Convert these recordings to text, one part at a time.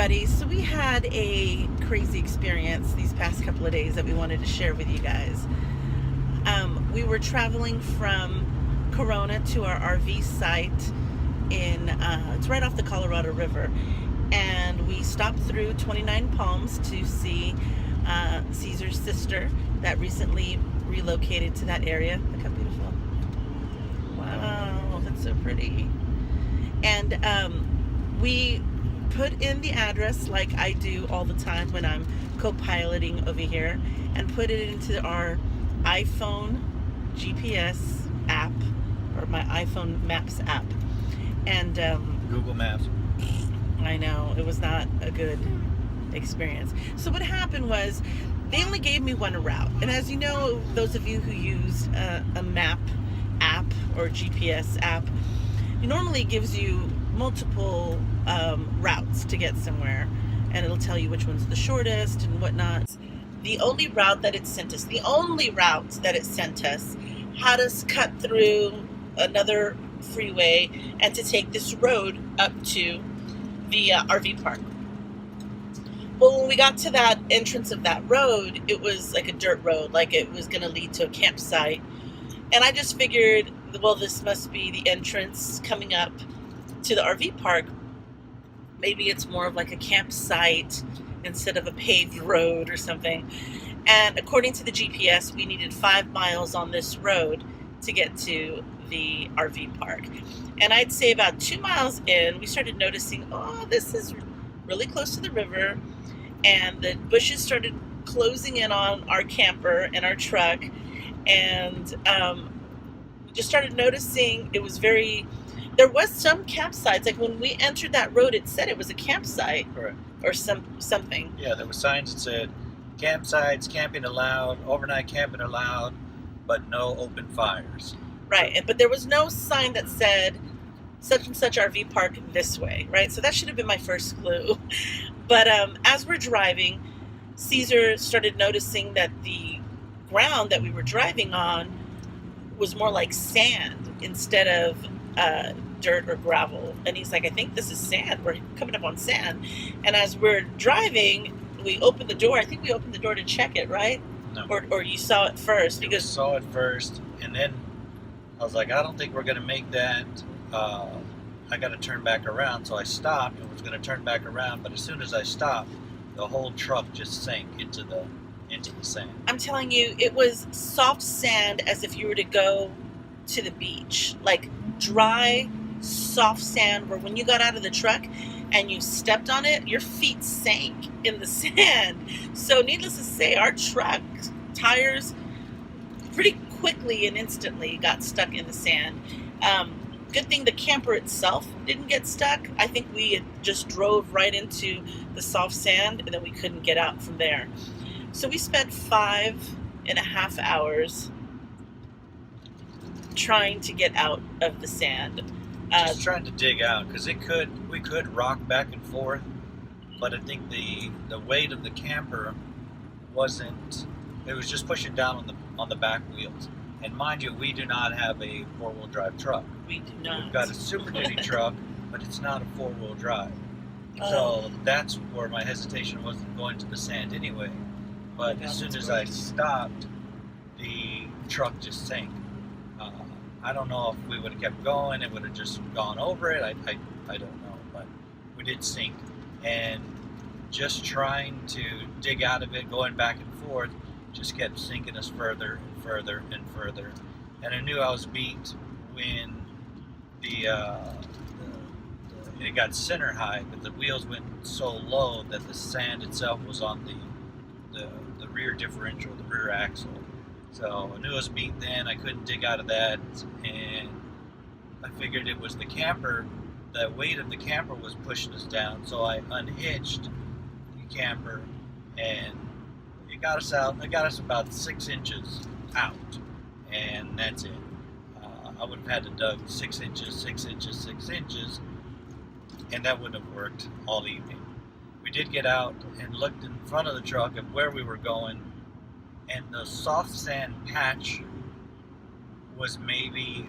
everybody. So we had a crazy experience these past couple of days that we wanted to share with you guys. We were traveling from Corona to our RV site it's right off the Colorado River, and we stopped through 29 Palms to see Caesar's sister that recently relocated to that area. Look how beautiful. Wow, that's so pretty. And we put in the address like I do all the time when I'm co-piloting over here, and put it into our iPhone GPS app, or my iPhone Maps app. And Google Maps. I know, it was not a good experience. So what happened was, they only gave me one route. And as you know, those of you who use a map app or GPS app, it normally gives you multiple routes to get somewhere, and it'll tell you which one's the shortest and whatnot. The only route that it sent us had us cut through another freeway and to take this road up to the RV park. Well, when we got to that entrance of that road, it was like a dirt road, like it was going to lead to a campsite. And I just figured, well, this must be the entrance coming up to the RV park. Maybe it's more of like a campsite instead of a paved road or something. And according to the GPS, we needed 5 miles on this road to get to the RV park. And I'd say about 2 miles in, we started noticing, oh, this is really close to the river. And the bushes started closing in on our camper and our truck. And we just started noticing there was some campsites. Like when we entered that road, it said it was a campsite. Correct. Or something. Yeah, there were signs that said campsites, camping allowed, overnight camping allowed, but no open fires. Right, but there was no sign that said such and such RV park this way, right? So that should have been my first clue. But as we're driving, Caesar started noticing that the ground that we were driving on was more like sand instead of dirt or gravel. And he's like, I think this is sand. We're coming up on sand. And as we're driving, we opened the door. I think we opened the door to check it, right? No. Or you saw it first? Because saw it first, and then I was like, I don't think we're going to make that. I got to turn back around. So I stopped and was going to turn back around. But as soon as I stopped, the whole truck just sank into the sand. I'm telling you, it was soft sand, as if you were to go to the beach. Like dry, soft sand, where when you got out of the truck and you stepped on it, your feet sank in the sand. So needless to say, our truck tires pretty quickly and instantly got stuck in the sand. Good thing the camper itself didn't get stuck. I think we had just drove right into the soft sand, and then we couldn't get out from there. So we spent 5.5 hours trying to get out of the sand. Just trying to dig out, because we could rock back and forth, but I think the weight of the camper wasn't. It was just pushing down on the back wheels. And mind you, we do not have a 4-wheel drive truck. We do not. We've got a Super Duty truck, but it's not a 4-wheel drive. So that's where my hesitation wasn't going to the sand anyway. But as soon as I stopped, the truck just sank. I don't know if we would have kept going, it would have just gone over it. I don't know, but we did sink. And just trying to dig out of it, going back and forth, just kept sinking us further and further and further. And I knew I was beat when it got center high, but the wheels went so low that the sand itself was on the rear differential, the rear axle. So I knew I was beat then. I couldn't dig out of that, and I figured it was the camper. The weight of the camper was pushing us down, so I unhitched the camper, and it got us out. It got us about 6 inches out, and that's it. I would have had to dug 6 inches, 6 inches, 6 inches, and that wouldn't have worked all evening. We did get out and looked in front of the truck at where we were going, and the soft sand patch was maybe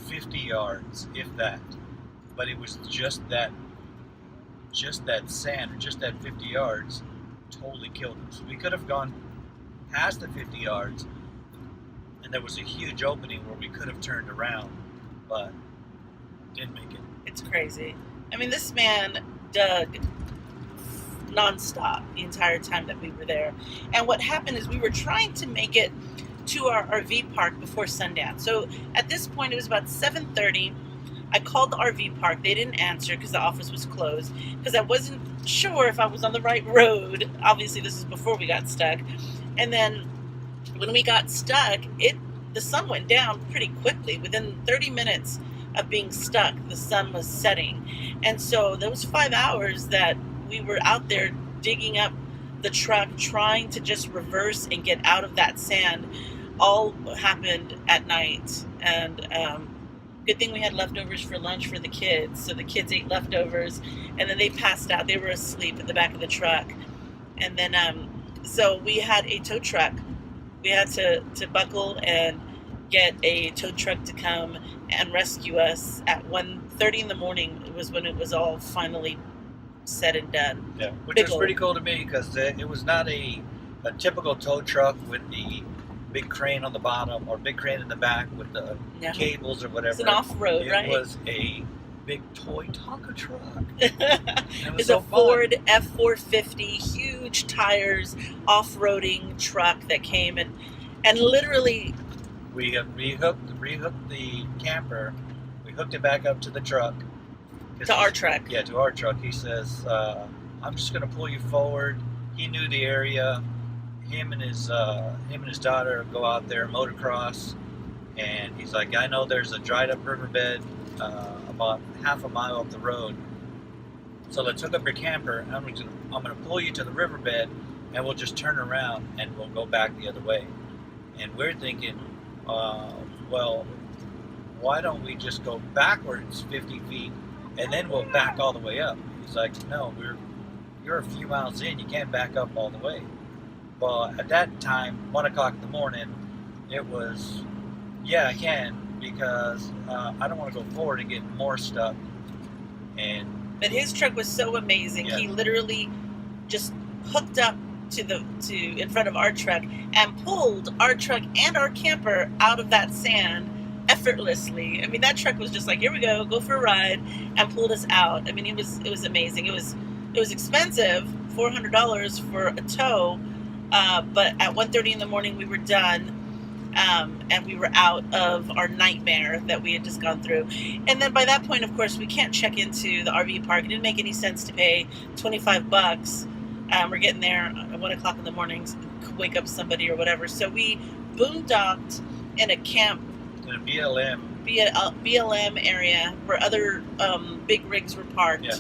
50 yards, if that. But it was just that just that sand, or just that 50 yards, totally killed us. We could have gone past the 50 yards, and there was a huge opening where we could have turned around, but didn't make it. It's crazy. I mean, this man dug nonstop the entire time that we were there. And what happened is we were trying to make it to our RV park before sundown. So at this point, it was about 7:30. I called the RV park. They didn't answer because the office was closed, because I wasn't sure if I was on the right road. Obviously, this is before we got stuck. And then when we got stuck, the sun went down pretty quickly. Within 30 minutes of being stuck, the sun was setting. And so those 5 hours that we were out there digging up the truck, trying to just reverse and get out of that sand, all happened at night. And good thing we had leftovers for lunch for the kids. So the kids ate leftovers, and then they passed out. They were asleep at the back of the truck. And then so we had a tow truck. We had to buckle and get a tow truck to come and rescue us at 1:30 in the morning. It was when it was all finally said and done. Yeah, which was pretty cool to me, because it was not a typical tow truck with the big crane on the bottom or big crane in the back with the cables or whatever. It's an off-road, right? It was a big toy Tonka truck. It's a Ford F450, huge tires, off-roading truck that came and literally... We rehooked the camper. We hooked it back up to the truck. To our truck. Yeah, to our truck. He says, I'm just going to pull you forward. He knew the area. Him and his daughter go out there, motocross. And he's like, I know there's a dried up riverbed about half a mile up the road. So let's hook up your camper. And I'm going to pull you to the riverbed, and we'll just turn around and we'll go back the other way. And we're thinking, well, why don't we just go backwards 50 feet and then we'll back all the way up? He's like, no, you're a few miles in, you can't back up all the way. Well, at that time, 1 o'clock in the morning, it was, yeah, I can, because I don't want to go forward and get more stuck. But his truck was so amazing. Yeah. He literally just hooked up to in front of our truck and pulled our truck and our camper out of that sand effortlessly. I mean, that truck was just like, here we go for a ride, and pulled us out. I mean, it was amazing. It was expensive, $400 for a tow, but at 1:30 in the morning we were done, and we were out of our nightmare that we had just gone through. And then by that point, of course, we can't check into the RV park. It didn't make any sense to pay $25. We're getting there at 1 o'clock in the morning, wake up somebody or whatever. So we boondocked in a camp. In a BLM. BLM area where other big rigs were parked. Yeah.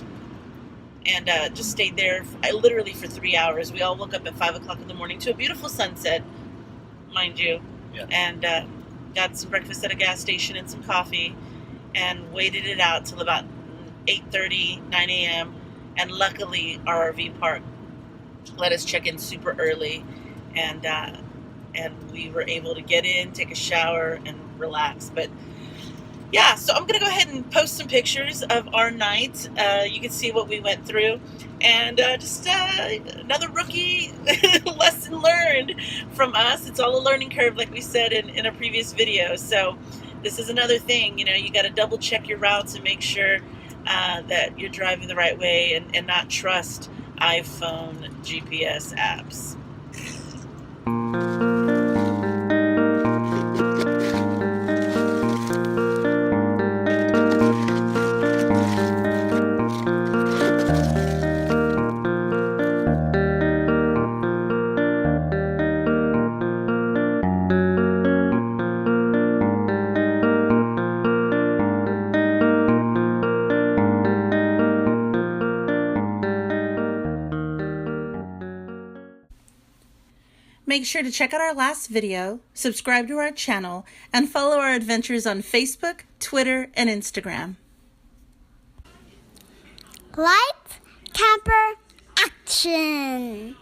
And just stayed there literally for 3 hours. We all woke up at 5 o'clock in the morning to a beautiful sunset, mind you. Yeah. And got some breakfast at a gas station and some coffee, and waited it out till about 8:30, 9 a.m. And luckily, our RV park let us check in super early, and we were able to get in, take a shower, and relax. But yeah, so I'm gonna go ahead and post some pictures of our night. You can see what we went through, and just another rookie lesson learned from us. It's all a learning curve, like we said in a previous video. So this is another thing, you got to double check your routes and make sure that you're driving the right way, and not trust iPhone GPS apps. Make sure to check out our last video, subscribe to our channel, and follow our adventures on Facebook, Twitter, and Instagram. Lights, camper, action!